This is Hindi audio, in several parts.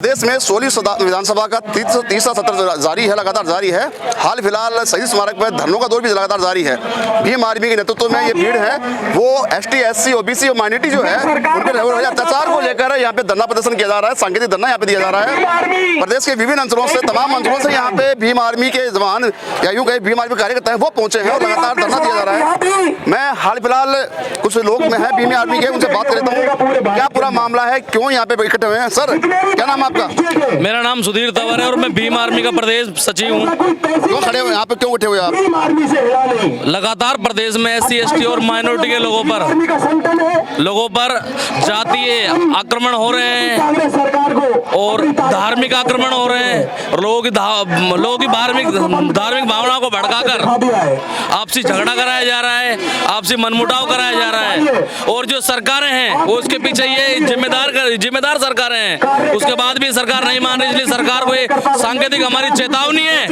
देश में 16 विधानसभा का तीसरा सत्र जारी है, लगातार जारी है। हाल फिलहाल शहीद स्मारक पर धरनों का दौर भी लगातार जारी है। भीम आर्मी के नेतृत्व में ये भीड़ है, वो एसटी, एससी, ओबीसी और माइनॉरिटी जो है उनके अत्याचार को लेकर यहाँ पे धरना प्रदर्शन किया जा रहा है, सांकेतिक धरना यहाँ पे दिया जा रहा है। प्रदेश के विभिन्न अंचलों से, तमाम अंचलों से यहाँ पे भीम आर्मी के जवान या यूं कहे भीम आर्मी कार्यकर्ता है वो पहुंचे हैं और लगातार धरना दिया जा रहा है। मैं हाल फिलहाल कुछ लोग में है भीम आर्मी के, उनसे बात करता हूँ क्या पूरा मामला है, क्यों यहाँ पे इकट्ठे हुए हैं। सर, क्या नाम आपका? मेरा नाम सुधीर तंवर है और मैं भीम आर्मी का प्रदेश सचिव हूँ। क्यों खड़े हुए यहाँ पे, क्यों उठे हुए आप? लगातार प्रदेश में एससी, एसटी और माइनॉरिटी के लोगों पर जातीय आक्रमण हो रहे हैं और धार्मिक आक्रमण हो रहे हैं और लोगों की धार्मिक भावनाओं को भड़काकर आपसी झगड़ा कराया जा रहा है, आपसी मनमुटाव कराया जा रहा है। और जो सरकारें हैं वो उसके पीछे ये जिम्मेदार सरकारें हैं, उसके बाद भी सरकार नहीं मान रही। इसलिए सरकार को एक सांकेतिक हमारी चेतावनी है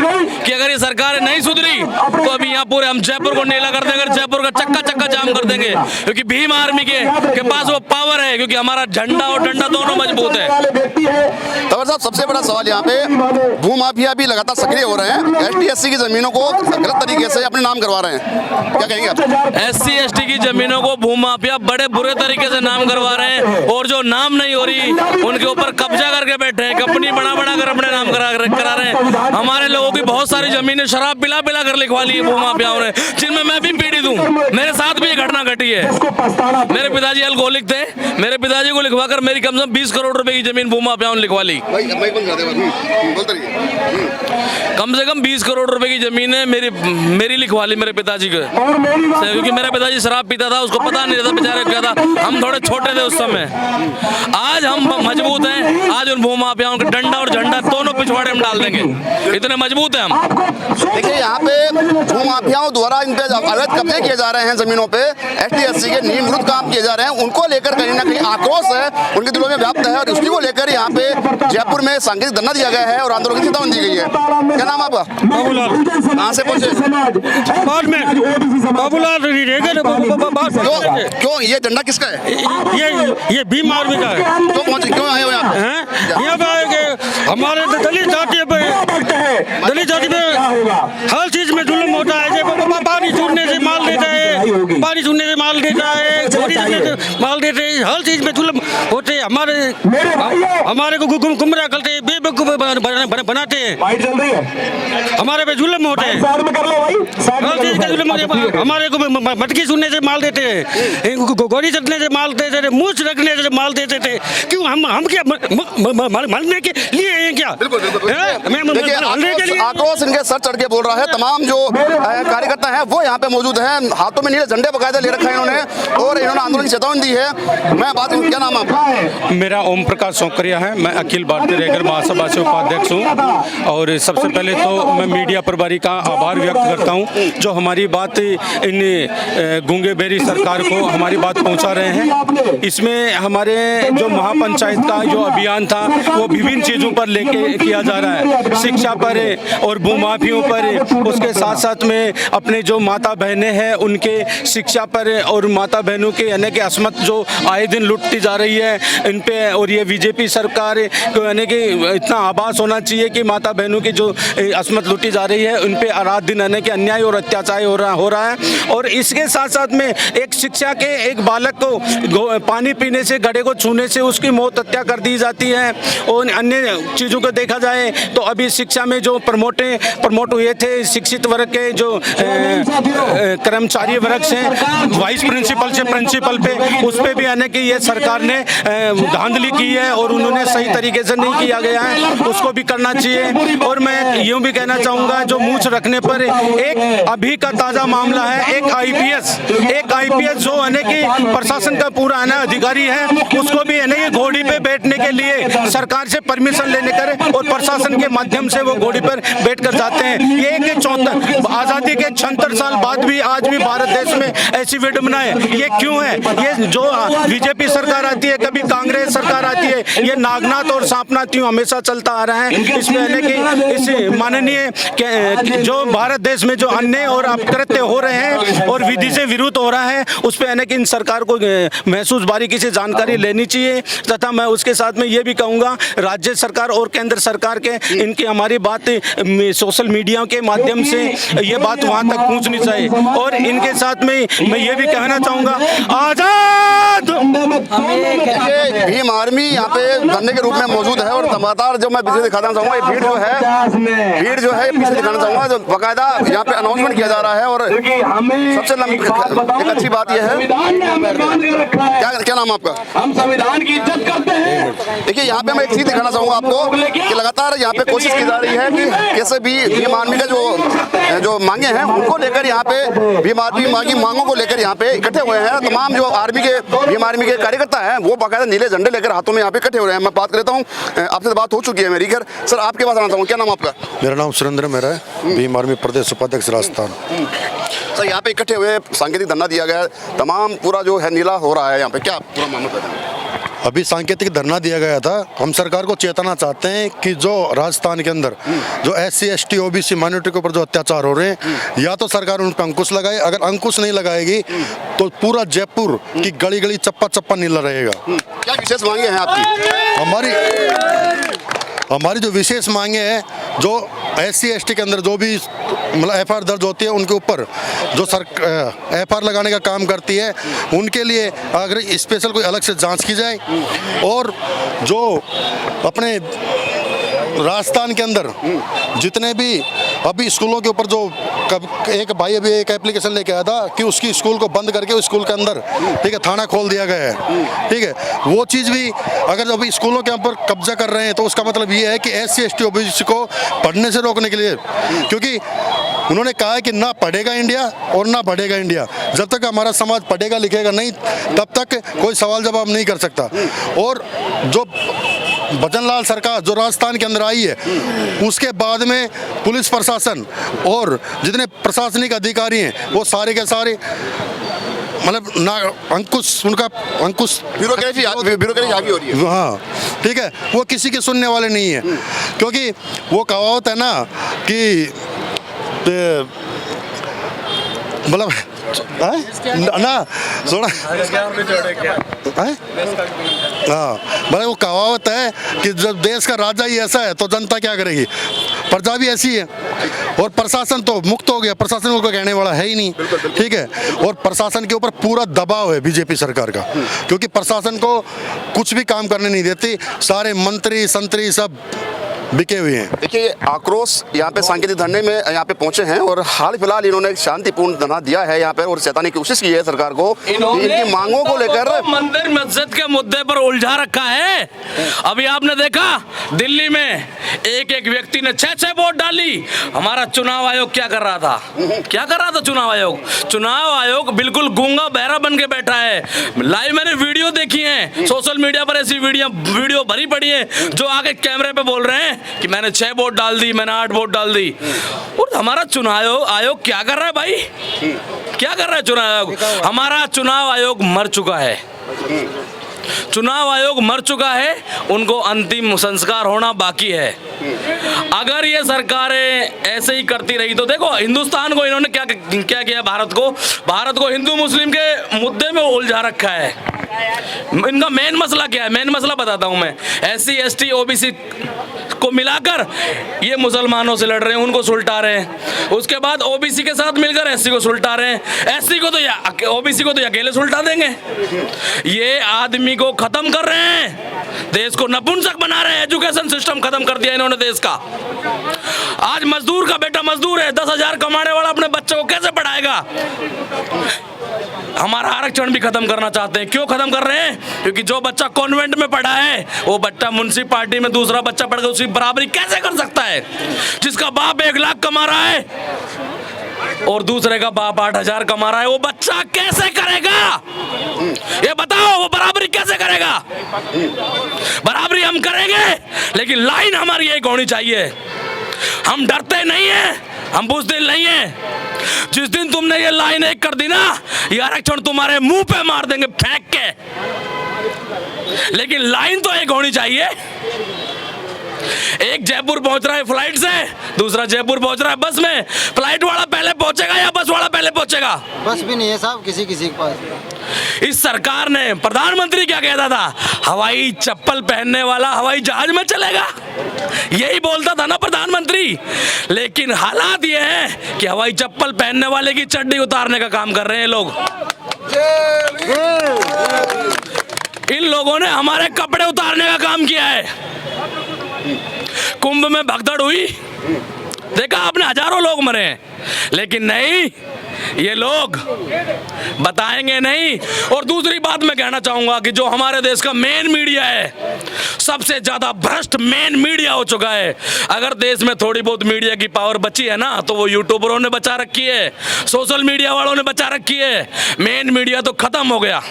कि अगर ये सरकार नहीं सुधरी तो अभी यहाँ पूरे हम जयपुर को नीला कर देंगे, जयपुर का चक्का जाम कर देंगे, क्योंकि भीम आर्मी के पास वो पावर है, क्योंकि हमारा झंडा और डंडा दोनों मजबूत है। तंवर साहब, सबसे बड़ा सवाल यहाँ पे, भूमाफिया भी लगातार सक्रिय हो रहे हैं, एसटी, एससी की जमीनों को गलत तरीके से अपने नाम करवा रहे हैं, क्या कहेंगे आप? एससी, एसटी की जमीनों को भूमाफिया बड़े बुरे तरीके से नाम करवा रहे हैं और जो नाम नहीं हो रही उनके ऊपर कब्जा करके बैठे हैं, कंपनी बना कर अपने नाम करा रहे हैं। हमारे लोगों की बहुत सारी जमीनें शराब पिला कर लिखवा ली है भूमाफियाओं ने, जिनमें मैं भी पीड़ित हूँ। मेरे साथ भी ये घटना घटी है। मेरे पिताजी अल्कोहलिक थे, मेरे पिताजी को लिखवा कर मेरी कम से कम 20 करोड़ रुपए की जमीन भूमाफियाओं ने लिखवा ली। कम से कम 20 करोड़ रुपए की जमीन है मेरी लिखवा ली मेरे पिताजी को, क्योंकि मेरा पिताजी शराब पीता था, उसको पता नहीं था बेचारे क्या था, हम थोड़े छोटे थे उस समय। आज हम मजबूत हैं, आज उन भूमाफियाओं का डंडा और झंडा दोनों पिछवाड़े में डाल देंगे, इतने मजबूत हैं हम। देखिए, यहाँ पे भूमाफियाओं द्वारा इन पे अवैध कब्जे किए जा रहे हैं, जमीनों पे एसटी, एससी के नियम विरुद्ध काम किए जा रहे हैं, उनको लेकर कहीं ना कहीं आक्रोश है, उनके दिलों में व्याप्त है और उसी को लेकर यहाँ पे जयपुर में सांकेतिक धरना दिया गया है और आंदोलन की चेतावनी दी गई है। क्या नाम आपका? बाबूलाल। कहाँ से पहुँचे? बाबूलाल क्यों ये झंडा किसका है? ये भीम आर्मी का है। क्यों पहुँचे, क्यों आए हो यहाँ पे? यहाँ पे आए कि हमारे दलित जाति पे हर चीज में जुल्म होता है। पानी छूटने से माल देता है, पानी छूटने से माल देता है, माल देते हैं, हर चीज में जुल्म होते हैं। हमारे को गुमराह करते हैं, बेवकूफ बनाते हैं, हमारे पे जुल्म होते हैं, हर चीज का जुल्म होते हैं। हमारे को मटकी सुनने से माल देते हैं, गोली चटने से माल देते थे, मूछ रखने से माल देते थे। क्यों हम क्या मरने के लिए हैं क्या? आक्रोश इनके सर चढ़ के बोल रहा है। तमाम जो कार्यकर्ता हैं वो यहाँ पे मौजूद हैं, हाथों में नीले झंडे बकायदा ले रखे हैं इन्होंने और इन्होंने आंदोलन की चेतावनी दी है। मैं बात, क्या नाम आपका? मेरा ओम प्रकाश सौकरिया है, मैं अखिल भारतीय रेगर महासभा से उपाध्यक्ष हूँ। और सबसे पहले तो मैं मीडिया प्रभारी का आभार व्यक्त करता हूँ जो हमारी बात इन गूंगे बेरी सरकार को हमारी बात पहुँचा रहे हैं। इसमें हमारे जो महापंचायत का जो अभियान था वो विभिन्न चीज़ों पर लेके किया जा रहा है, शिक्षा पर और भूमाफियों पर, उसके साथ साथ में अपने जो माता बहनें हैं उनके शिक्षा पर और माता बहनों के यानी कि असमत जो आए दिन लुटती जा रही है इन पे। और ये बीजेपी सरकार को यानी कि इतना आभास होना चाहिए कि माता बहनों की जो असमत लुटी जा रही है उन पे रात दिन यानी कि अन्याय और अत्याचार हो रहा है। और इसके साथ साथ में एक शिक्षा के एक बालक को पानी पीने से, गड्ढे को छूने से उसकी मौत हत्या कर दी जाती है। और अन्य चीज़ों को देखा जाए तो अभी शिक्षा में जो प्रमोट हुए थे शिक्षित वर्ग के जो कर्मचारी वर्ग से वाइस प्रिंसिपल से प्रिंसिपल पे, उस पे भी यानी कि ये सरकार ने धांधली की है और उन्होंने सही तरीके से नहीं किया गया है, उसको भी करना चाहिए। और मैं यूँ भी कहना चाहूँगा जो मूछ रखने पर एक अभी का ताज़ा मामला है, एक आईपीएस जो यानी कि प्रशासन का पूरा है ना अधिकारी है, उसको भी यानी कि घोड़ी पे बैठने के लिए सरकार से परमिशन लेने कर और प्रशासन के माध्यम से वो घोड़ी पर बैठकर जाते हैं। ये आज़ादी के 76 साल बाद भी आज भी भारत देश में ऐसी विडंबना है। ये क्यों है? ये जो बीजेपी सरकार आती है, कभी कांग्रेस सरकार आती है, ये नागनाथ और सांपनाथ यूं हमेशा चलता आ रहा है। इसमें है कि इस माननीय जो भारत देश में जो अन्याय और अपकृत्य हो रहे हैं और विधि से विरुद्ध हो रहा है, उस पर है कि इन सरकार को महसूस बारीकी से जानकारी लेनी चाहिए। तथा मैं उसके साथ में ये भी कहूँगा, राज्य सरकार और केंद्र सरकार के इनकी हमारी बात सोशल मीडिया के माध्यम से ये बात वहाँ तक पहुँचनी चाहिए। और इनके साथ में मैं ये भी कहना चाहूँगा, आजाद भीम आर्मी यहाँ पे धरने के रूप में मौजूद है। और लगातार जो मैं पीछे दिखाना चाहूँगा, ये भीड़ जो है पीछे दिखाना चाहूँगा, जो बाकायदा यहाँ पे अनाउंसमेंट किया जा रहा है। और सबसे एक अच्छी बात यह है, क्या नाम आपका? हम संविधान की इज्जत करते हैं। देखिए यहाँ पे मैं एक चीज दिखाना चाहूँगा आपको कि लगातार यहाँ पे कोशिश की जा रही है कि कैसे भी भीम आर्मी का जो मांगे हैं उनको लेकर यहाँ पे भीम आर्मी की मांगों को लेकर यहाँ पे इकट्ठे हुए हैं। तमाम जो भीम आर्मी के कार्यकर्ता हैं वो बाकायदा नीले झंडे लेकर हाथों में यहाँ पे इकट्ठे हो रहे हैं। मैं बात करता हूँ, आपसे बात हो चुकी है मेरी। खैर सर, आपके पास आना चाहूँगा, क्या नाम आपका? मेरा नाम सुरेंद्र मेहरा है, भीम आर्मी प्रदेश उपाध्यक्ष राजस्थान। सर यहाँ पे इकट्ठे हुए, सांकेतिक धरना दिया गया, तमाम पूरा जो है नीला हो रहा है यहाँ पे, क्या पूरा मामला बताएं? अभी सांकेतिक धरना दिया गया था। हम सरकार को चेताना चाहते हैं कि जो राजस्थान के अंदर जो SC ST OBC माइनॉरिटी के ऊपर जो अत्याचार हो रहे हैं, या तो सरकार उन पर अंकुश लगाए। अगर अंकुश नहीं लगाएगी तो पूरा जयपुर की गली गली चप्पा चप्पा नीला रहेगा। क्या विशेष मांगे हैं आपकी? हमारी जो विशेष मांगे हैं, जो SC ST के अंदर जो भी मतलब FIR दर्ज होती है, उनके ऊपर जो FIR लगाने का काम करती है, उनके लिए अगर स्पेशल कोई अलग से जांच की जाए। और जो अपने राजस्थान के अंदर जितने भी अभी स्कूलों के ऊपर जो एक भाई अभी एक एप्लीकेशन लेके आया था कि उसकी स्कूल को बंद करके उस स्कूल के अंदर, ठीक है, थाना खोल दिया गया है, ठीक है, वो चीज़ भी अगर अभी स्कूलों के ऊपर कब्जा कर रहे हैं तो उसका मतलब ये है कि SC ST OBC को पढ़ने से रोकने के लिए, क्योंकि उन्होंने कहा है कि ना पढ़ेगा इंडिया और ना बढ़ेगा इंडिया। जब तक हमारा समाज पढ़ेगा लिखेगा नहीं, तब तक कोई सवाल जवाब नहीं कर सकता। और जो भजनलाल सरकार जो राजस्थान के अंदर आई है, उसके बाद में पुलिस प्रशासन और जितने प्रशासनिक अधिकारी हैं वो सारे के सारे मतलब ना उनका अंकुश ब्यूरोक्रेसी हावी हो रही है। हाँ, ठीक है, वो किसी के सुनने वाले नहीं है। क्योंकि वो कहावत है ना कि मतलब ना सुना, हाँ, मतलब वो कहावत है कि जब देश का राजा ही ऐसा है तो जनता क्या करेगी, प्रजा भी ऐसी है। और प्रशासन तो मुक्त हो गया, प्रशासन को कहने वाला है ही नहीं, ठीक है। और प्रशासन के ऊपर पूरा दबाव है बीजेपी सरकार का, क्योंकि प्रशासन को कुछ भी काम करने नहीं देती, सारे मंत्री संतरी सब बिके हुए हैं। देखिए आक्रोश यहाँ पे सांकेतिक धरने में यहाँ पे पहुंचे हैं और हाल फिलहाल इन्होंने एक शांतिपूर्ण धरना दिया है यहाँ पे और चेताने की कोशिश की है सरकार को इनकी मांगों को लेकर। मंदिर मस्जिद के मुद्दे पर उलझा रखा है। अभी आपने देखा दिल्ली में एक एक व्यक्ति ने 6-6 वोट डाली। हमारा चुनाव आयोग क्या कर रहा था? क्या कर रहा था चुनाव आयोग बिल्कुल गूंगा बहरा बन के बैठा है। लाइव मैंने वीडियो देखी है, सोशल मीडिया पर ऐसी वीडियो भरी पड़ी है जो आगे कैमरे पे बोल रहे हैं कि मैंने 6 वोट डाल दी, मैंने 8 वोट डाल दी। और हमारा चुनाव आयोग क्या कर रहा है भाई? क्या कर रहा है चुनाव आयोग? हमारा चुनाव आयोग मर चुका है। चुनाव आयोग मर चुका है, उनको अंतिम संस्कार होना बाकी है। अगर ये सरकारें ऐसे ही करती रही तो देखो हिंदुस्तान को इन्होंने क्या किया, भारत को हिंदू मुस्लिम के मुद्दे में उलझा रखा है। इनका मेन मसला क्या है? मेन मसला बताता हूं मैं। SC ST OBC को मिलाकर ये मुसलमानों से लड़ रहे हैं, उनको सुलटा रहे हैं। उसके बाद OBC के साथ मिलकर SC को सुलटा रहे हैं। SC को तो OBC को तो अकेले सुलटा देंगे। ये आदमी को खत्म कर रहे हैं, देश को नपुंसक बना रहे हैं। एजुकेशन सिस्टम खत्म कर दिया इन्होंने देश का। आज मजदूर का बेटा मजदूर है, 10,000 कमाने वाला अपने बच्चे को कैसे पढ़ाएगा? हमारा आरक्षण भी खत्म करना चाहते हैं। क्यों खत्म कर रहे हैं? क्योंकि जो बच्चा कॉन्वेंट में पढ़ा है वो बच्चा म्युनिसिपैलिटी में दूसरा बच्चा पढ़कर उसकी बराबरी कैसे कर सकता है? जिसका बाप 1 लाख कमा रहा है और दूसरे का बाप 8,000 कमा रहा है, वो बच्चा कैसे करेगा? ये बताओ, वो बराबरी कैसे करेगा? बराबरी हम करेंगे, लेकिन लाइन हमारी एक होनी चाहिए। हम डरते नहीं हैं, हम बुज़दिल नहीं हैं। जिस दिन तुमने ये लाइन एक कर दी ना, ये आरक्षण तुम्हारे मुंह पे मार देंगे फेंक के। लेकिन लाइन तो एक होनी चाहिए। एक जयपुर पहुंच रहा है फ्लाइट से, दूसरा जयपुर पहुंच रहा है बस में। फ्लाइट वाला पहले पहुंचेगा या बस वाला पहले पहुंचेगा? बस भी नहीं है साहब किसी के पास। इस सरकार ने, प्रधानमंत्री क्या कहता था, हवाई चप्पल पहनने वाला हवाई जहाज में चलेगा, यही बोलता था ना प्रधानमंत्री। लेकिन हालात ये है कि हवाई चप्पल पहनने वाले की चड्डी उतारने का काम कर रहे हैं लोग। इन लोगों ने हमारे कपड़े उतारने का काम किया है। कुंभ में भगदड़ हुई, देखा आपने, हजारों लोग मरे हैं, लेकिन नहीं, ये लोग बताएंगे नहीं। और दूसरी बात मैं कहना चाहूंगा कि जो हमारे देश का मेन मीडिया है, सबसे ज्यादा भ्रष्ट मेन मीडिया हो चुका है। अगर देश में थोड़ी बहुत मीडिया की पावर बची है ना, तो वो यूट्यूबरों ने बचा रखी है, सोशल मीडिया वालों ने बचा रखी है। मेन मीडिया तो खत्म हो गया।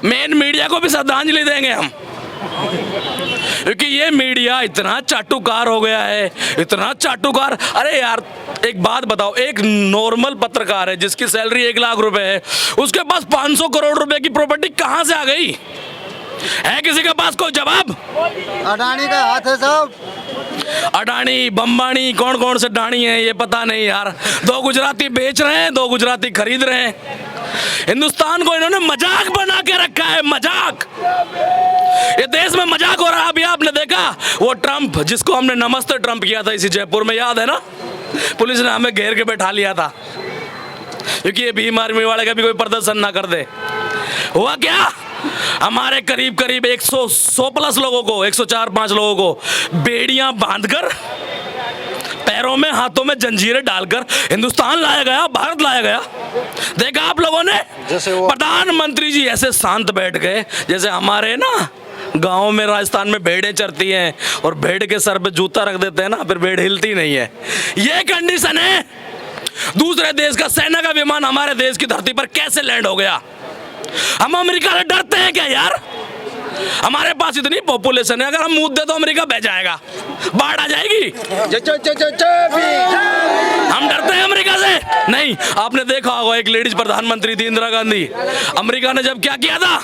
मेन मीडिया को भी श्रद्धांजलि देंगे हम, क्योंकि ये मीडिया इतना चाटुकार हो गया है, इतना चाटुकार। अरे यार एक बात बताओ, एक नॉर्मल पत्रकार है जिसकी सैलरी 1 लाख रुपए है, उसके पास 500 करोड़ रुपए की प्रॉपर्टी कहां से आ गई? है किसी के पास कोई जवाब? अडानी का हाथ है साहब। अडानी, बम्बानी, कौन कौन से डानी है ये पता नहीं यार। 2 गुजराती बेच रहे हैं, 2 गुजराती खरीद रहे हैं। हिंदुस्तान को इन्होंने मजाक बना के रखा है, मजाक। ये देश में मजाक हो रहा है। अभी आपने देखा वो ट्रंप, जिसको हमने नमस्ते ट्रंप किया था इसी जयपुर में, याद है ना? पुलिस ने हमें घेर के बैठा लिया था क्योंकि ये भीम आर्मी वाले का भी कोई प्रदर्शन ना कर दे। हुआ क्या? हमारे करीब करीब 100 प्लस लोगों को, 104-105 लोगों को बेड़ियां बांधकर, पैरों में हाथों में जंजीरें डालकर हिंदुस्तान लाया गया, भारत लाया गया। देखा आप लोगों ने? प्रधानमंत्री जी ऐसे शांत बैठ गए जैसे हमारे ना गांव में, राजस्थान में भेड़ें चरती हैं और भेड़ के सर पे जूता रख देते हैं ना, फिर भेड़ हिलती नहीं है। ये कंडीशन है। दूसरे देश का सेना का विमान हमारे देश की धरती पर कैसे लैंड हो गया? हम अमेरिका से डरते हैं क्या यार? हमारे पास इतनी पॉपुलेशन है, अगर हम मुद्दे तो अमेरिका बह जाएगा, बाढ़ आ जाएगी। हम डरते हैं अमेरिका से? नहीं। आपने देखा होगा एक लेडीज प्रधानमंत्री थी, इंदिरा गांधी। अमेरिका ने जब क्या किया था,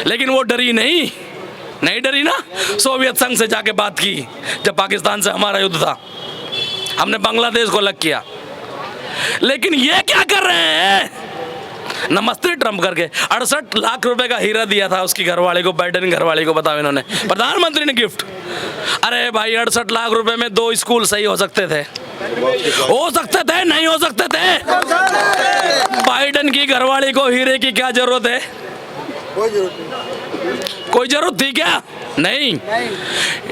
लेकिन वो डरी नहीं डरी ना। सोवियत संघ से जाके बात की, जब पाकिस्तान से हमारा युद्ध था, हमने बांग्लादेश को अलग किया। लेकिन ये क्या कर रहे हैं? नमस्ते ट्रंप करके 68 लाख रुपए का हीरा दिया था उसकी घरवाले को, बाइडेन घरवाले को, बताओ इन्होंने, प्रधानमंत्री ने गिफ्ट। अरे भाई 68 लाख रुपए में 2 स्कूल सही हो सकते थे, नहीं हो सकते थे। बाइडेन की घरवाली को हीरे की क्या जरूरत है? कोई जरूरत थी क्या? नहीं।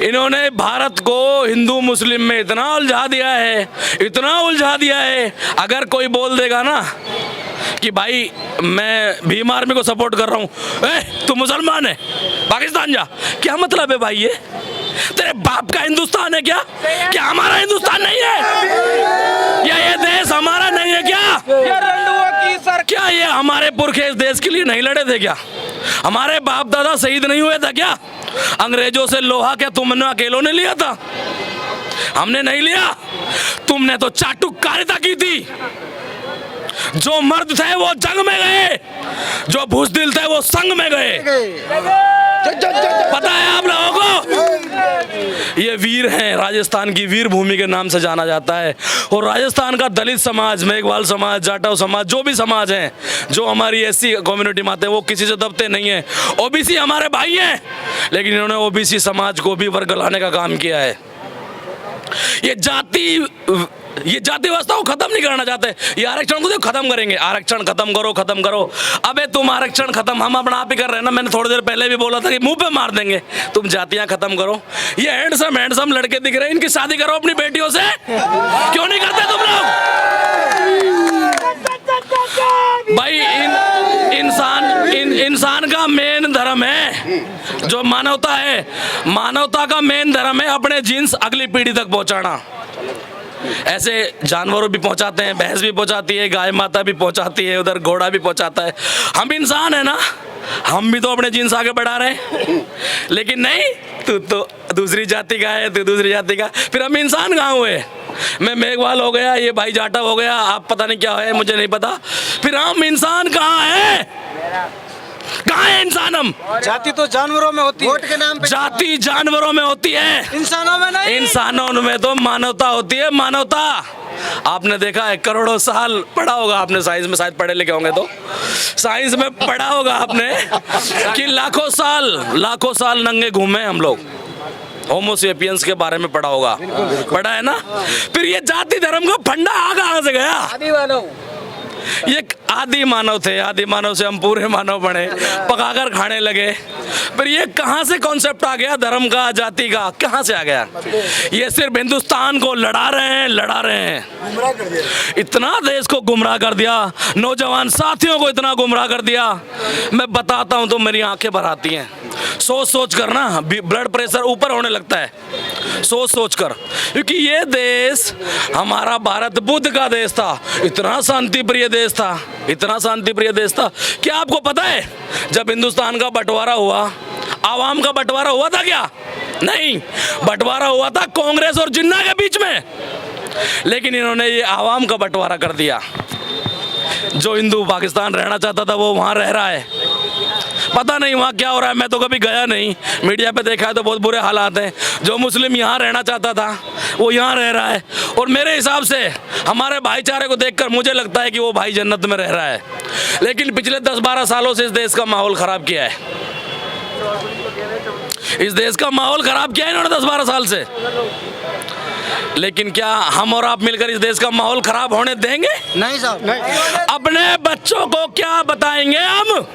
इन्होंने भारत को हिंदू मुस्लिम में इतना उलझा दिया है, अगर कोई बोल देगा ना कि भाई मैं भीम आर्मी को सपोर्ट कर रहा हूं, तू मुसलमान है, पाकिस्तान जा, क्या मतलब है भाई? ये तेरे बाप का हिंदुस्तान है क्या? क्या हमारा हिंदुस्तान नहीं है? या ये देश हमारा नहीं है क्या? क्या ये हमारे पुरखे इस देश के लिए नहीं लड़े थे क्या? हमारे बाप दादा शहीद नहीं हुए थे क्या? अंग्रेजों से लोहा क्या तुमने अकेलों ने लिया था? हमने नहीं लिया। तुमने तो चाटुकारिता की थी। जो मर्द थे वो जंग में गए, जो बुज़दिल थे वो संग में गए। पता है आप लोगों को? ये वीर हैं, राजस्थान की वीर भूमि के नाम से जाना जाता है। और राजस्थान का दलित समाज, मेघवाल समाज, जाटव समाज, जो भी समाज हैं, जो हमारी एससी कम्युनिटी में आते हैं, वो किसी से दबते नहीं है। ओबीसी हमारे भाई हैं, लेकिन इन्होंने ओबीसी समाज को भी वर्ग लाने का काम किया है। ये जाति व्यवस्था को खत्म नहीं करना चाहते। ये आरक्षण को खत्म करेंगे, आरक्षण खत्म करो। अबे तुम आरक्षण खत्म, हम अपना आप ही कर रहे हैं ना। मैंने थोड़ी देर पहले भी बोला था कि मुंह पे मार देंगे। तुम जातियां खत्म करो। ये हैंडसम लड़के दिख रहे हैं, इनकी शादी करो अपनी बेटियों से। क्यों नहीं करते तुम लोग? भाई इंसान का मेन धर्म है जो मानवता है। मानवता का मेन धर्म है अपने जीन्स अगली पीढ़ी तक पहुंचाना। ऐसे जानवरों भी पहुंचाते हैं, भैंस भी पहुंचाती है, गाय माता भी पहुंचाती है, उधर घोड़ा भी पहुंचाता है। हम इंसान है ना, हम भी तो अपने जीन्स आगे बढ़ा रहे हैं। लेकिन नहीं, तू तो दूसरी जाति का है, तू दूसरी जाति का, फिर हम इंसान कहाँ हुए? मैं मेघवाल हो गया, ये भाई जाटव हो गया, आप पता नहीं क्या है, मुझे नहीं पता। फिर हम इंसान कहाँ है? कहाँ है इंसान हम? जाति तो जानवरों में होती है, वोट के नाम पे जाति जानवरों में होती है, इंसानों में नहीं। इंसानों में तो मानवता होती है, मानवता। आपने देखा है, करोड़ों साल पढ़ा होगा आपने, साइंस में शायद पढ़े लिखे होंगे, तो साइंस में पढ़ा होगा आपने कि लाखों साल नंगे घूमे हम लोग। होमोसेपियंस के बारे में पढ़ा होगा, पढ़ा है ना? फिर ये जाति धर्म का फंडा आ कहाँ से गया? ये आदि मानव थे, आदि मानव से हम पूरे मानव बने, पकाकर खाने लगे। फिर ये कहाँ से कॉन्सेप्ट आ गया धर्म का, जाति का, कहाँ से आ गया? ये सिर्फ हिंदुस्तान को लड़ा रहे हैं, इतना देश को गुमराह कर दिया, नौजवान साथियों को इतना गुमराह कर दिया। मैं बताता हूँ तो मेरी आंखें भर आती हैं, सोच कर ना ब्लड प्रेशर ऊपर होने लगता है, सोच कर। क्योंकि ये देश हमारा भारत बुद्ध का देश था, इतना शांति प्रिय देश था, इतना शांति प्रिय देश था। क्या आपको पता है जब हिंदुस्तान का बंटवारा हुआ, आवाम का बंटवारा हुआ था क्या? नहीं, बंटवारा हुआ था कांग्रेस और जिन्ना के बीच में। लेकिन इन्होंने ये आवाम का बंटवारा कर दिया। जो हिंदू पाकिस्तान रहना चाहता था वो वहाँ रह रहा है, पता नहीं वहाँ क्या हो रहा है, मैं तो कभी गया नहीं, मीडिया पे देखा है तो बहुत बुरे हालात हैं। जो मुस्लिम यहाँ रहना चाहता था वो यहाँ रह रहा है, और मेरे हिसाब से हमारे भाईचारे को देखकर मुझे लगता है कि वो भाई जन्नत में रह रहा है। लेकिन पिछले 10-12 सालों से इस देश का माहौल खराब किया है, इस देश का माहौल खराब किया है इन्होंने 10-12 साल से। लेकिन क्या हम और आप मिलकर इस देश का माहौल खराब होने देंगे? नहीं साहब। अपने बच्चों को क्या बताएंगे हम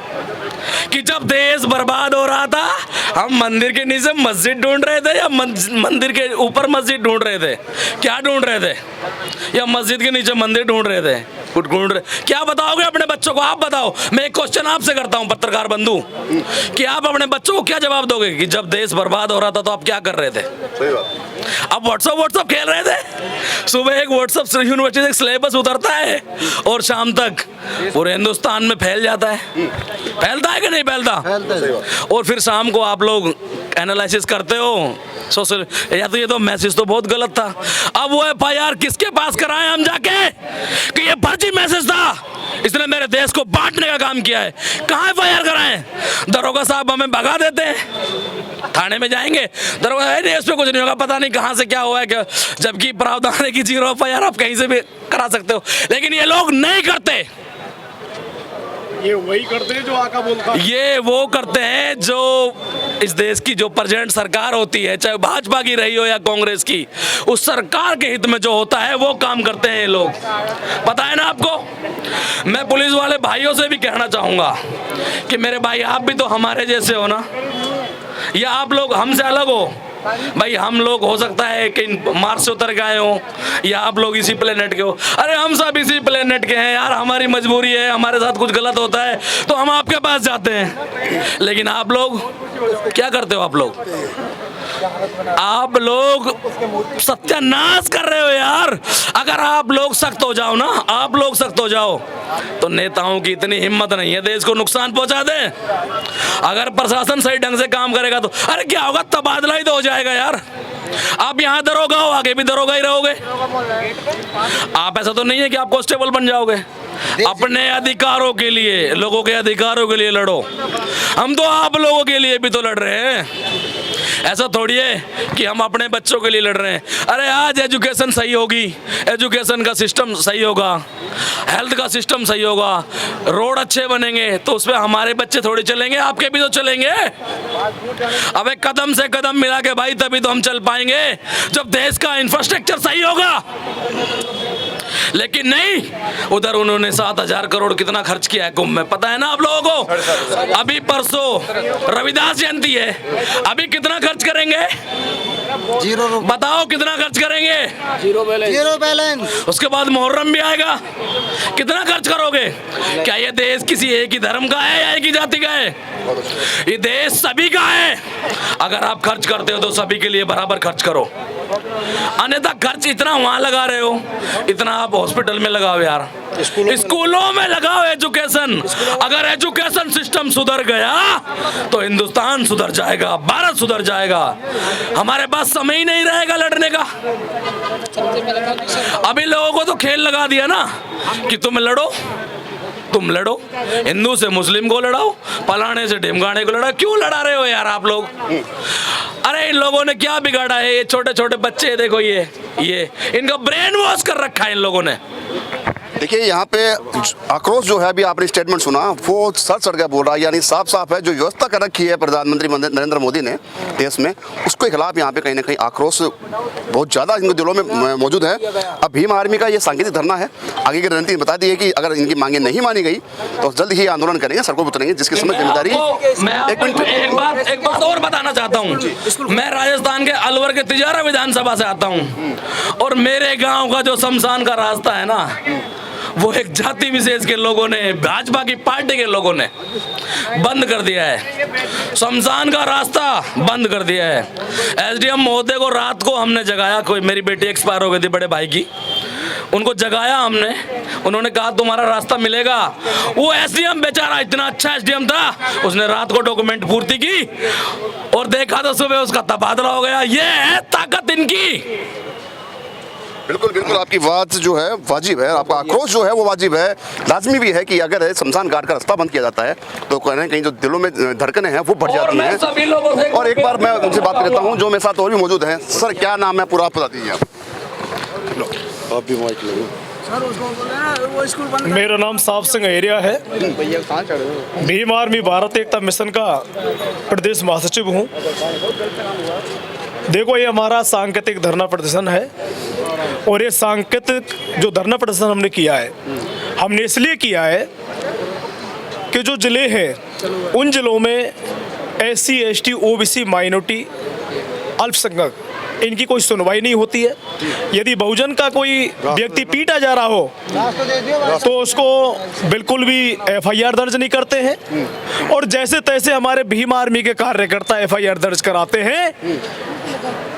कि जब देश बर्बाद हो रहा था हम मंदिर के नीचे मस्जिद ढूंढ रहे थे या मंदिर के ऊपर मस्जिद ढूंढ रहे थे? क्या ढूंढ रहे थे? या मस्जिद के नीचे मंदिर ढूंढ रहे थे? कुछ ढूंढ रहे? क्या बताओगे अपने बच्चों को? आप बताओ। मैं एक क्वेश्चन आपसे करता हूं पत्रकार बंधु, कि आप अपने बच्चों को क्या जवाब दोगे कि जब देश बर्बाद हो रहा था तो आप क्या कर रहे थे? सही बात। अब व्हाट्सअप खेल रहे थे, सुबह एक व्हाट्सअप यूनिवर्सिटी से सिलेबस उतरता है और शाम तक पूरे हिंदुस्तान में फैल जाता है। फैलता है कि नहीं फैलता? और फिर शाम को आप लोग एनालिसिस करते हो सोशल, या तो ये तो मैसेज तो बहुत गलत था। अब वो FIR किसके पास कराएं हम जाके कि ये फर्जी मैसेज था, इसने मेरे देश को बांटने का काम किया है? कहाँ FIR कराएं? दरोगा साहब हमें भगा देते हैं, थाने में जाएंगे, दरोगा है नहीं, इस पे कुछ नहीं होगा, पता नहीं कहाँ से क्या हुआ है क्या, जबकि प्रावधान है कि 0 FIR आप कहीं से भी करा सकते हो। लेकिन ये लोग नहीं करते, ये वही करते हैं जो आका बोलता है। ये वो करते हैं जो इस देश की जो प्रेजेंट सरकार होती है, चाहे भाजपा की रही हो या कांग्रेस की, उस सरकार के हित में जो होता है वो काम करते हैं ये लोग। पता है ना आपको? मैं पुलिस वाले भाइयों से भी कहना चाहूंगा कि मेरे भाई आप भी तो हमारे जैसे हो ना, या आप लोग हमसे अलग हो? भाई हम लोग हो सकता है कि मार्स से उतर गए हो, या आप लोग इसी प्लेनेट के हो। अरे हम सब इसी प्लेनेट के हैं यार, हमारी मजबूरी है, हमारे साथ कुछ गलत होता है तो हम आपके पास जाते हैं। लेकिन आप लोग क्या करते हो? आप लोग सत्यानाश कर रहे हो यार। अगर आप लोग सख्त हो जाओ ना, आप लोग सख्त हो जाओ, तो नेताओं की इतनी हिम्मत नहीं है देश को नुकसान पहुंचा दे। अगर प्रशासन सही ढंग से काम करेगा तो अरे क्या होगा, तबादला ही तो हो जाएगा यार। आप यहाँ दरोगा हो, आगे भी दरोगा ही रहोगे। आप ऐसा तो नहीं है कि आप कांस्टेबल बन जाओगे। अपने अधिकारों के लिए, लोगों के अधिकारों के लिए लड़ो। हम तो आप लोगों के लिए भी तो लड़ रहे हैं, ऐसा थोड़ी है कि हम अपने बच्चों के लिए लड़ रहे हैं। अरे आज एजुकेशन सही होगी, एजुकेशन का सिस्टम सही होगा, हेल्थ का सिस्टम सही होगा, रोड अच्छे बनेंगे तो उसमें हमारे बच्चे थोड़ी चलेंगे, आपके भी तो चलेंगे। अब एक कदम से कदम मिला के भाई तभी तो हम चल पाएंगे जब देश का इंफ्रास्ट्रक्चर सही होगा। लेकिन नहीं, उधर उन्होंने 7,000 करोड़ कितना खर्च किया है कुंभ में, पता है ना आप लोगों को? अभी परसों रविदास जयंती है, अभी कितना खर्च करेंगे? 0 बताओ कितना खर्च करेंगे? 0 बैलेंस। उसके बाद मुहर्रम भी आएगा, कितना खर्च करोगे? क्या ये देश किसी एक ही धर्म का है या एक ही जाति का है? ये देश सभी का है। अगर आप खर्च करते हो तो सभी के लिए बराबर खर्च करो। अन्यथा खर्च इतना वहां लगा रहे हो, इतना आप हॉस्पिटल में लगाओ यार, स्कूलों में लगाओ एजुकेशन। अगर एजुकेशन सिस्टम सुधर गया तो हिंदुस्तान सुधर जाएगा, भारत सुधर जाएगा। हमारे पास समय ही नहीं रहेगा लड़ने का। अभी लोगों को तो खेल लगा दिया ना कि तुम लड़ो, तुम लड़ो, हिंदू से मुस्लिम को लड़ाओ, पलाने से ढिमकाने को लड़ाओ। क्यों लड़ा रहे हो यार आप लोग? अरे इन लोगों ने क्या बिगाड़ा है? ये छोटे छोटे बच्चे देखो, ये इनका ब्रेन वॉश कर रखा है इन लोगों ने। देखिए यहाँ पे आक्रोश जो है, अभी आपने स्टेटमेंट सुना, वो सर चढ़ के बोल रहा है, यानी साफ साफ है जो व्यवस्था कर रखी है प्रधानमंत्री नरेंद्र मोदी ने देश में, उसके खिलाफ यहाँ पे कहीं ना कहीं आक्रोश बहुत ज़्यादा इनके दिलों में मौजूद है। अब भीम आर्मी का ये सांकेतिक धरना है, आगे की रणनीति बता दी है कि अगर इनकी मांगे नहीं मानी गई तो जल्द ही आंदोलन करेंगे, सड़कों पर उतरेंगे, जिसकी समझ जिम्मेदारी। एक बात और बताना चाहता हूँ, मैं राजस्थान के अलवर के तिजारा विधानसभा से आता हूँ, और मेरे गाँव का जो शमशान का रास्ता है ना, वो एक जाति विशेष के लोगों ने, भाजपा की पार्टी के लोगों ने बंद कर दिया है। शमशान का रास्ता बंद कर दिया है। एसडीएम महोदय को रात को हमने जगाया, कोई मेरी बेटी एक्सपायर हो गई थी बड़े भाई की, उनको जगाया हमने, उन्होंने कहा तुम्हारा रास्ता मिलेगा। वो एसडीएम बेचारा इतना अच्छा एसडीएम था, उसने रात को डॉक्यूमेंट पूर्ति की और देखा तो सुबह उसका तबादला हो गया। ये है ताकत इनकी। बिल्कुल बिल्कुल, आपकी बात जो है वाजिब है, आपका आक्रोश जो है वो वाजिब है, लाजमी भी है कि अगर शमशान घाट का रास्ता बंद किया जाता है तो कहीं ना कहीं जो दिलों में धड़कनें हैं वो बढ़ जाती हैं। और एक बार मैं उनसे बात करता हूँ जो मेरे साथ और भी मौजूद हैं। सर क्या नाम है पूरा, आप बता दीजिए। आप भी माइक लो। मेरा नाम साफ सिंह एरिया है, भीम आर्मी भारत एकता मिशन का प्रदेश महासचिव हूँ। देखो ये हमारा सांकेतिक धरना प्रदर्शन है, और ये सांकेतिक जो धरना प्रदर्शन हमने किया है, हमने इसलिए किया है कि जो जिले हैं उन जिलों में SC ST OBC माइनॉरिटी अल्पसंख्यक इनकी कोई सुनवाई नहीं होती है। यदि बहुजन का कोई व्यक्ति पीटा जा रहा हो तो उसको बिल्कुल भी FIR दर्ज नहीं करते हैं, और जैसे तैसे हमारे भीम आर्मी के कार्यकर्ता FIR दर्ज कराते हैं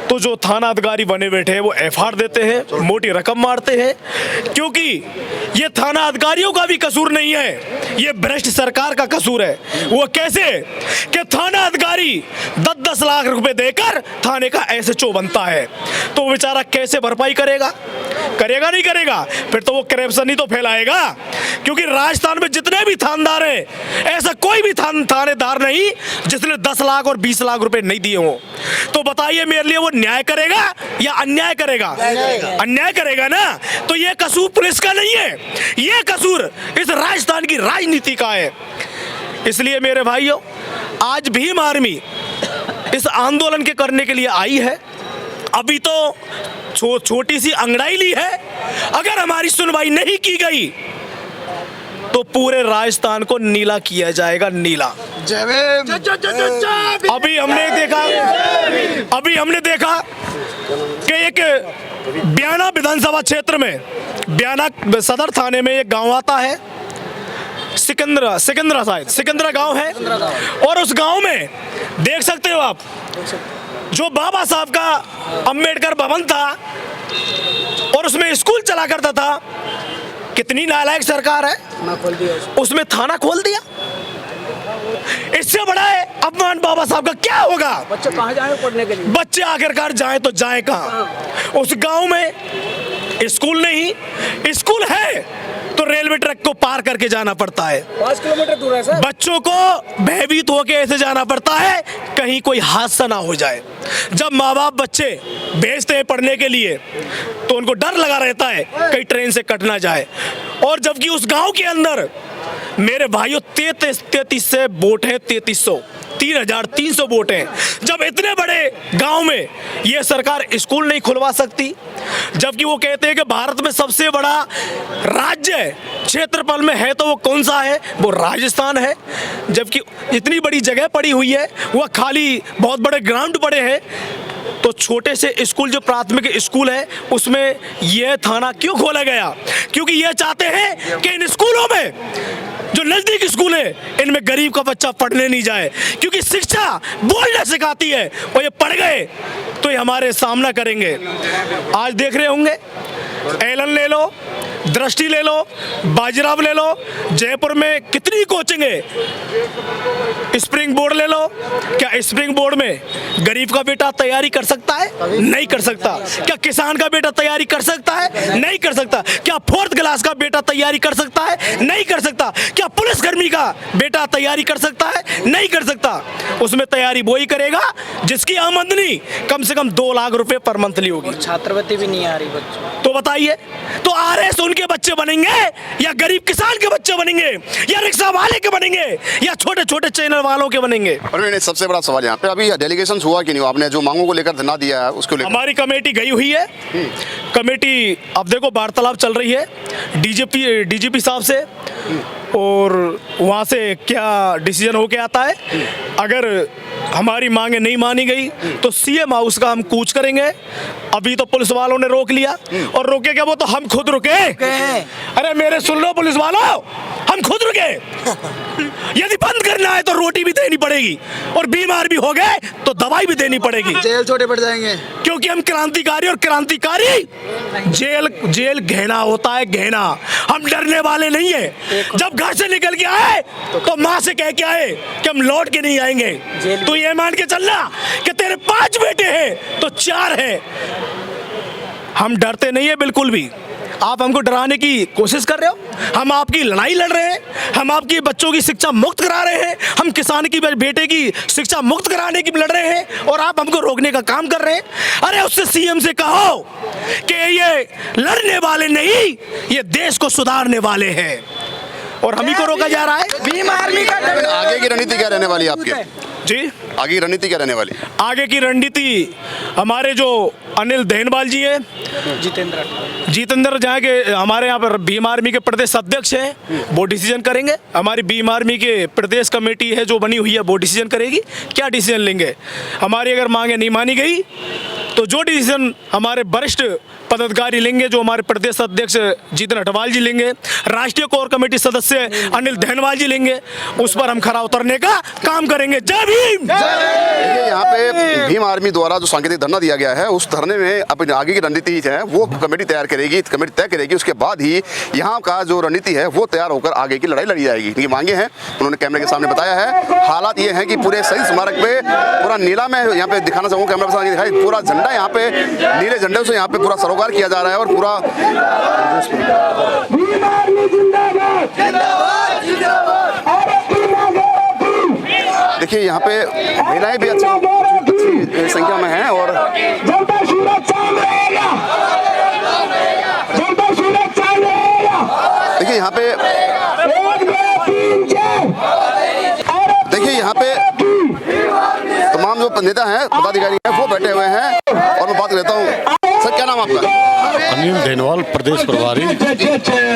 तो जो थाना अधिकारी बने बैठे हैं वो FIR देते हैं, मोटी रकम मारते हैं। क्योंकि ये थाना अधिकारियों का भी कसूर नहीं है, ये भ्रष्ट सरकार का कसूर है। वो कैसे कि थाना अधिकारी 10-10 लाख रुपए देकर थाने का SHO बनता है, तो वो बेचारा कैसे भरपाई करेगा? करेगा नहीं करेगा, फिर तो वो करप्शन ही तो फैलाएगा। क्योंकि राजस्थान में जितने भी थानेदार हैं, ऐसा कोई भी थानेदार नहीं जिसने 10 लाख और 20 लाख रुपए नहीं दिए हो। तो बताइए मेरे लिए वो न्याय करेगा या अन्याय करेगा? अन्याय करेगा ना। तो ये कसूर पुलिस का नहीं है, ये कसूर इस राजस्थान की राजनीति का है। इसलिए मेरे भाइयों, आज भीम आर्मी इस आंदोलन के करने के लिए आई है। अभी तो छोटी सी अंगड़ाई ली है, अगर हमारी सुनवाई नहीं की गई तो पूरे राजस्थान को नीला किया जाएगा, नीला। अभी हमने देखा कि एक ब्याना विधानसभा क्षेत्र में, ब्याना सदर थाने में एक गांव आता है, सिकंदरा गांव है, और उस गांव में देख सकते हो आप, जो बाबा साहब का अंबेडकर भवन था और उसमें स्कूल चला करता था, कितनी नालायक सरकार है, उसमें थाना खोल दिया। इससे बड़ा है अपमान बाबा साहब का क्या होगा? बच्चे कहाँ जाए पढ़ने के लिए? बच्चे आखिरकार जाए तो जाए कहाँ? उस गांव में स्कूल नहीं, स्कूल है तो रेलवे ट्रैक को पार करके जाना पड़ता है, 5 किलोमीटर दूर है सर। बच्चों को भयभीत होकर ऐसे जाना पड़ता है कहीं कोई हादसा ना हो जाए। जब माँ बाप बच्चे भेजते हैं पढ़ने के लिए तो उनको डर लगा रहता है कहीं ट्रेन से कट ना जाए। और जबकि उस गांव के अंदर मेरे भाइयों 33 से वोट है, 3,300 वोट हैं। जब इतने बड़े गांव में ये सरकार स्कूल नहीं खुलवा सकती, जबकि वो कहते हैं कि भारत में सबसे बड़ा राज्य क्षेत्रफल में है तो वो कौन सा है? वो राजस्थान है। जबकि इतनी बड़ी जगह पड़ी हुई है, वह खाली बहुत बड़े ग्राउंड पड़े हैं, तो छोटे से स्कूल जो प्राथमिक स्कूल है उसमें यह थाना क्यों खोला गया? क्योंकि ये चाहते हैं कि इन स्कूलों में जो नजदीक स्कूल है इनमें गरीब का बच्चा पढ़ने नहीं जाए, क्योंकि शिक्षा बोलना सिखाती है, और ये पढ़ गए तो ही हमारे सामना करेंगे। आज देख रहे होंगे, एलन ले लो, दृष्टि ले लो, बाजीराव ले लो, जयपुर में कितनी कोचिंग है। स्प्रिंग बोर्ड ले लो, क्या स्प्रिंग बोर्ड में गरीब का बेटा तैयारी कर सकता है? नहीं कर सकता। क्या किसान का बेटा तैयारी कर सकता है? नहीं कर सकता। क्या फोर्थ क्लास का बेटा तैयारी कर सकता है? नहीं कर सकता। क्या पुलिसकर्मी का बेटा तैयारी कर सकता है? नहीं कर सकता। उसमें तैयारी वो ही करेगा जिसकी आमदनी कम से कम 2 लाख रुपए पर मंथली होगी। छात्रवृत्ति भी नहीं आ रही बच्चों। तो बताइए, तो आरएस उनके बच्चे बनेंगे या गरीब किसान के बच्चे बनेंगे या रिक्शा वाले के बनेंगे या छोटे छोटे चैनल वालों के बनेंगे? और सबसे बड़ा सवाल यहाँ पे, अभी डेलीगेशन हुआ कि नहीं? आपने जो मांगों को लेकर धरना दिया है उसको लेकर? हमारी कमेटी गई हुई है। कमेटी अब देखो वार्तालाप चल रही है डीजीपी साहब से, और वहाँ से क्या डिसीजन होके आता है। अगर हमारी मांगे नहीं मानी गई तो सीएम हाउस का हम कूच करेंगे। अभी तो पुलिस वालों ने रोक लिया, और रोके क्या, वो तो हम खुद रुके। अरे मेरे सुन लो पुलिस वालों, हम खुद रुके। यदि बंद करना है तो रोटी भी देनी पड़ेगी, और बीमार भी हो गए तो दवाई भी देनी पड़ेगी। जेल छोटे पड़ जाएंगे, क्योंकि हम क्रांतिकारी, और क्रांतिकारी जेल गहना होता है, गहना। हम डरने वाले नहीं है। जब घर से निकल के आए तो माँ से कह के आए कि हम लौट के नहीं आएंगे। तो ये मान के चलना कि तेरे 5 बेटे हैं तो 4 हैं। हम डरते नहीं है बिल्कुल भी। आप हमको डराने की कोशिश कर रहे हो। हम आपकी लड़ाई लड़ रहे हैं, हम आपकी बच्चों की शिक्षा मुक्त करा रहे हैं, हम किसान की बेटे की शिक्षा मुक्त कराने की लड़ रहे हैं, और आप हमको रोकने का काम कर रहे हैं। अरे उससे सीएम से कहो कि ये लड़ने वाले नहीं, ये देश को सुधारने वाले हैं, और हम ही को रोका जा रहा है। भीम आर्मी का आगे की रणनीति क्या रहने वाली है आपकी? जी, आगे की रणनीति क्या रहने वाली? आगे की रणनीति हमारे जो अनिल देनवाल जी है, जितेंद्र जहाँ के हमारे यहाँ पर भीम आर्मी के प्रदेश अध्यक्ष हैं, वो डिसीजन करेंगे। हमारी भीम आर्मी के प्रदेश कमेटी है जो बनी हुई है, वो डिसीजन करेगी क्या डिसीजन लेंगे। हमारी अगर मांगे नहीं मानी गई तो जो डिसीजन हमारे वरिष्ठ पदाधिकारी लेंगे, जो हमारे प्रदेश अध्यक्ष जितेंद्र अटवाल जी लेंगे, राष्ट्रीय कोर कमेटी सदस्य अनिल देनवाल जी लेंगे, उस पर हम खरा उतरने का काम करेंगे। जय भीम। देखिए यहाँ पे भीम आर्मी द्वारा जो सांकेतिक धरना दिया गया है, उस धरने में अपनी आगे की रणनीति है वो कमेटी तैयार करेगी, कमेटी तय करेगी। उसके बाद ही यहाँ का जो रणनीति है वो तैयार होकर आगे की लड़ाई लड़ी जाएगी। ये मांगे हैं, उन्होंने कैमरे के सामने बताया है। हालात ये है कि पूरे शहीद स्मारक पे पूरा नीला में यहाँ पे दिखाना चाहूँगा, कैमरा के सामने दिखाई, पूरा झंडा यहाँ पे नीले झंडे से यहाँ पे पूरा सरोकार किया जा रहा है, और पूरा देखिए यहाँ पे महिलाएं भी अच्छी संख्या में हैं, और देखिए यहाँ पे तमाम जो नेता हैं, पदाधिकारी हैं, वो बैठे हुए हैं, और मैं बात करता हूँ। सर क्या नाम आपका? अनिल देनवाल, प्रदेश प्रभारी।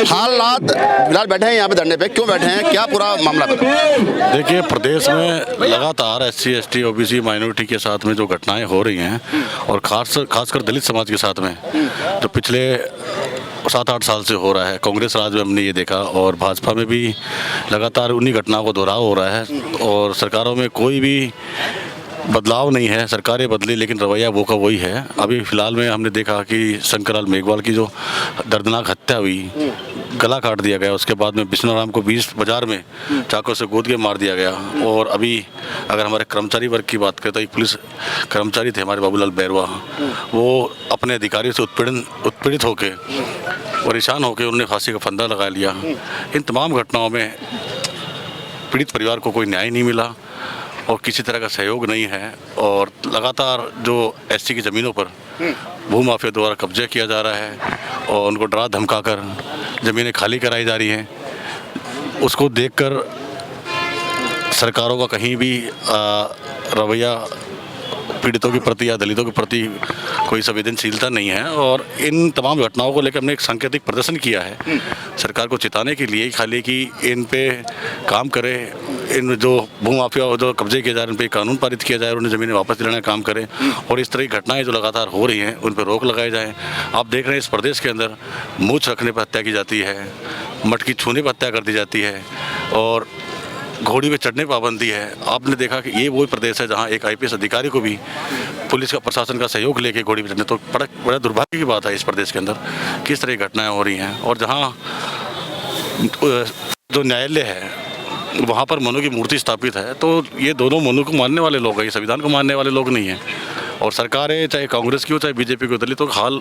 हालात फिलहाल बैठे हैं यहाँ पे धरने पे, क्यों बैठे हैं, क्या पूरा मामला है? देखिए, प्रदेश में लगातार SC ST OBC माइनॉरिटी के साथ में जो घटनाएं हो रही हैं, और खासकर दलित समाज के साथ में जो पिछले 7-8 साल से हो रहा है। कांग्रेस राज में हमने ये देखा, और भाजपा में भी लगातार उन्हीं घटनाओं को दोहराव हो रहा है, और सरकारों में कोई भी बदलाव नहीं है। सरकारें बदली लेकिन रवैया वो का वही है। अभी फिलहाल में हमने देखा कि शंकरलाल मेघवाल की जो दर्दनाक हत्या हुई, गला काट दिया गया, उसके बाद में विष्णुराम को बीच बाजार में चाकू से गोद के मार दिया गया। और अभी अगर हमारे कर्मचारी वर्ग की बात करें तो एक पुलिस कर्मचारी थे हमारे बाबूलाल बैरवा, वो अपने अधिकारियों से उत्पीड़ित होकर परेशान होकर उन्होंने फांसी का फंदा लगा लिया। इन तमाम घटनाओं में पीड़ित परिवार को कोई न्याय नहीं मिला और किसी तरह का सहयोग नहीं है, और लगातार जो SC की ज़मीनों पर भूमाफिया द्वारा कब्जा किया जा रहा है, और उनको डरा धमका कर ज़मीनें खाली कराई जा रही हैं। उसको देखकर सरकारों का कहीं भी रवैया पीड़ितों के प्रति या दलितों के प्रति कोई संवेदनशीलता नहीं है, और इन तमाम घटनाओं को लेकर हमने एक सांकेतिक प्रदर्शन किया है सरकार को चिताने के लिए, खाली कि इन पे काम करे, इन जो भूमाफिया जो कब्जे किए जा रहे हैं उन पर कानून पारित किया जाए, उन्हें ज़मीनें वापस दिलाने का काम करें, और इस तरह की घटनाएं जो लगातार हो रही हैं उन पर रोक लगाई जाए। आप देख रहे हैं इस प्रदेश के अंदर मूछ रखने पर हत्या की जाती है, मटकी छूने पर हत्या कर दी जाती है, और घोड़ी पे चढ़ने पाबंदी है। आपने देखा कि ये वही प्रदेश है जहाँ एक IPS अधिकारी को भी पुलिस का प्रशासन का सहयोग लेके घोड़ी पे चढ़ने, तो बड़ा दुर्भाग्य की बात है इस प्रदेश के अंदर किस तरह की घटनाएं हो रही हैं। और जहाँ जो न्यायालय है वहाँ पर मनु की मूर्ति स्थापित है, तो ये दोनों मनु को मानने वाले लोग हैं, ये संविधान को मानने वाले लोग नहीं हैं। और सरकारें चाहे कांग्रेस की हो चाहे बीजेपी की हो, दलितों का हाल,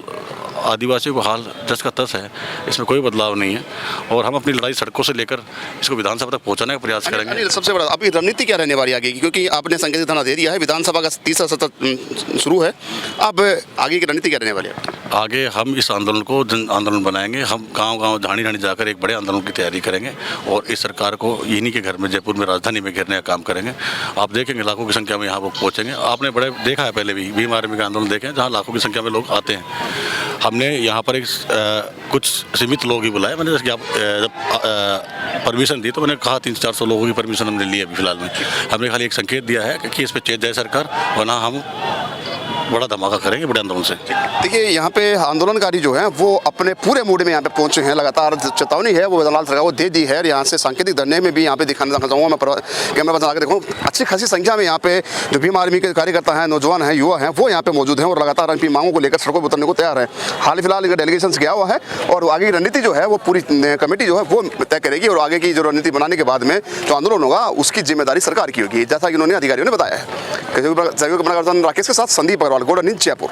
आदिवासियों का हाल जस का तस है, इसमें कोई बदलाव नहीं है। और हम अपनी लड़ाई सड़कों से लेकर इसको विधानसभा तक पहुंचाने का प्रयास करेंगे। अनिल, सबसे बड़ा अभी रणनीति क्या रहने वाली आगे की, क्योंकि आपने संकेत धरना दे दिया है, विधानसभा का तीसरा सत्र शुरू है, अब आगे की रणनीति क्या रहने वाली है? आगे हम इस आंदोलन को जन आंदोलन बनाएंगे। हम गांव-गांव, ढाणी-ढाणी जाकर एक बड़े आंदोलन की तैयारी करेंगे और इस सरकार को इन्हीं के घर में, जयपुर में, राजधानी में घेरने का काम करेंगे। आप देखेंगे लाखों की संख्या में यहाँ वो पहुँचेंगे। आपने बड़े देखा है पहले भी भीम आर्मी का आंदोलन देखें, जहाँ लाखों की संख्या में लोग आते हैं। हमने यहाँ पर एक कुछ सीमित लोग ही बुलाए। मैंने जब परमिशन दी तो मैंने कहा 300-400 लोगों की परमिशन हमने ली अभी फिलहाल में। हमने खाली एक संकेत दिया है कि इस पर चेत जाए सरकार, वरना हम बड़ा धमाका करेंगे बड़े आंदोलन से। देखिए, यहाँ पे आंदोलनकारी जो हैं वो अपने पूरे मूड में यहाँ पे पहुंचे हैं। लगातार चेतावनी है वो बदलाव सरकार को दे दी है। और यहाँ से सांकेतिक धरने में भी यहाँ पे दिखाना चाहूँगा, मैं कैमरा पर्सन आकर देखूँ, अच्छी खासी संख्या में यहाँ पे जो भीम आर्मी के कार्यकर्ता हैं, नौजवान हैं, युवा हैं, वो यहाँ पे मौजूद हैं और लगातार अपनी मांगों को लेकर सड़कों पर उतरने को तैयार है। हाल फिलहाल इनका डेलीगेशन गया हुआ है और आगे की रणनीति जो है वो पूरी कमेटी जो है वो तय करेगी और आगे की जो रणनीति बनाने के बाद में जो आंदोलन होगा उसकी जिम्मेदारी सरकार की होगी, जैसा कि उन्होंने अधिकारियों ने बताया है। राकेश के साथ संदीप अग्रवाल, गोल्डन न्यूज़, जयपुर।